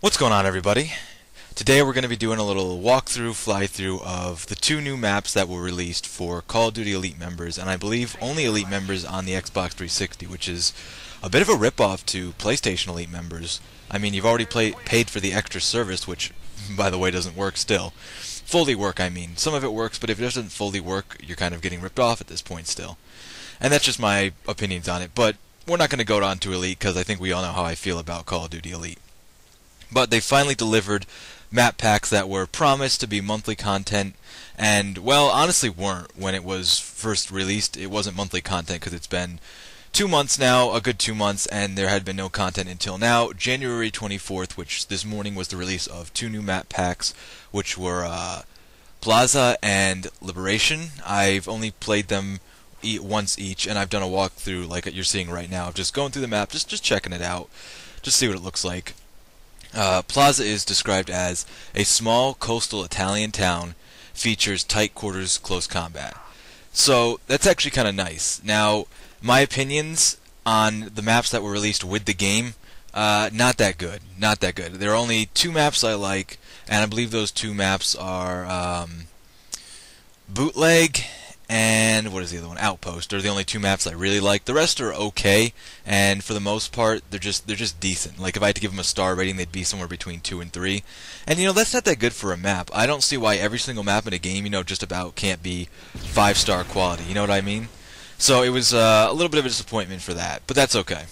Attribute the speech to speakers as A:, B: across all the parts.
A: What's going on, everybody? Today we're going to be doing a little walkthrough, fly-through of the two new maps that were released for Call of Duty Elite members, and I believe only Elite members on the Xbox 360, which is a bit of a rip-off to PlayStation Elite members. I mean, you've already paid for the extra service, which, by the way, doesn't work still. Fully work, I mean. Some of it works, but if it doesn't fully work, you're kind of getting ripped off at this point still. And that's just my opinions on it, but we're not going to go on to Elite, because I think we all know how I feel about Call of Duty Elite. But they finally delivered map packs that were promised to be monthly content, and, well, honestly weren't. When it was first released, it wasn't monthly content because it's been 2 months now, a good 2 months, and there had been no content until now, January 24th, which this morning was the release of two new map packs, which were Plaza and Liberation. I've only played them once each, and I've done a walkthrough like you're seeing right now, just going through the map, just checking it out, just see what it looks like. Plaza is described as a small coastal Italian town, features tight quarters close combat. So that's actually kind of nice. Now, my opinions on the maps that were released with the game, not that good. Not that good. There are only two maps I like, and I believe those two maps are Bootleg and what is the other one? Outpost. Are the only two maps I really like. The rest are okay, and for the most part, they're just decent. Like if I had to give them a star rating, they'd be somewhere between 2 and 3. And that's not that good for a map. I don't see why every single map in a game, just about can't be 5-star quality. You know what I mean? So it was a little bit of a disappointment for that, but that's okay.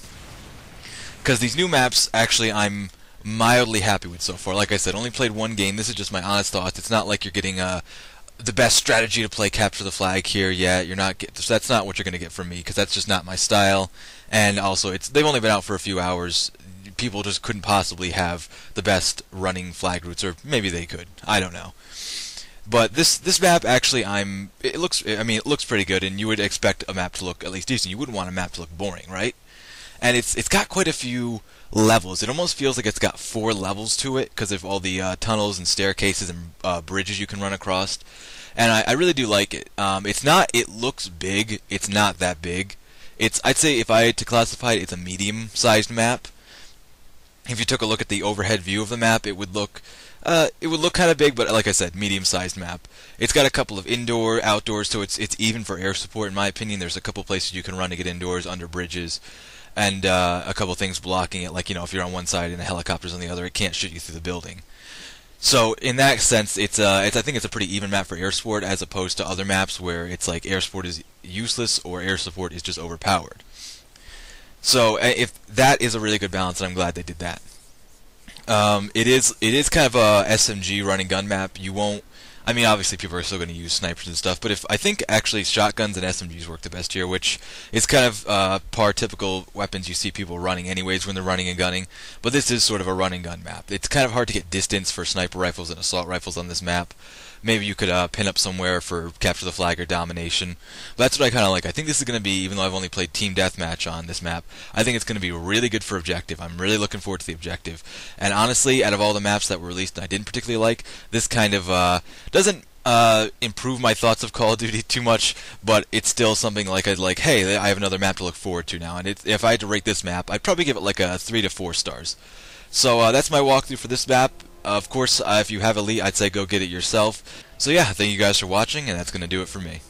A: Because these new maps, actually, I'm mildly happy with so far. Like I said, only played one game. This is just my honest thoughts. It's not like you're getting the best strategy to play capture the flag here yet. That's not what you're going to get from me, because that's just not my style. And also, they've only been out for a few hours. People just couldn't possibly have the best running flag routes, or maybe they could. I don't know. But this map actually, it looks pretty good, and you would expect a map to look at least decent. You wouldn't want a map to look boring, right? And it's got quite a few levels. It almost feels like it's got 4 levels to it because of all the tunnels and staircases and bridges you can run across. And I really do like it. It looks big. It's not that big. I'd say if I had to classify it, it's a medium-sized map. If you took a look at the overhead view of the map, it would look kind of big, but like I said, medium-sized map. It's got a couple of indoor, outdoors, so it's even for air support in my opinion. There's a couple places you can run to get indoors, under bridges, and a couple things blocking it, like if you're on one side and the helicopter's on the other, it can't shoot you through the building. So in that sense, I think it's a pretty even map for air support, as opposed to other maps where it's like air support is useless or air support is just overpowered. So if that is a really good balance, and I'm glad they did that. It is kind of a SMG running gun map. Obviously people are still going to use snipers and stuff, but I think actually shotguns and SMGs work the best here, which is kind of typical weapons you see people running anyways when they're running and gunning, but this is sort of a running gun map. It's kind of hard to get distance for sniper rifles and assault rifles on this map. Maybe you could pin up somewhere for capture the flag or domination. But that's what I kind of like. I think this is going to be, even though I've only played team deathmatch on this map, I think it's going to be really good for objective. I'm really looking forward to the objective. And honestly, out of all the maps that were released and I didn't particularly like, this kind of doesn't improve my thoughts of Call of Duty too much, but it's still something like I'd like, hey, I have another map to look forward to now. And if I had to rate this map, I'd probably give it like a 3 to 4 stars. So that's my walkthrough for this map. Of course, if you have Elite, I'd say go get it yourself. So yeah, thank you guys for watching, and that's going to do it for me.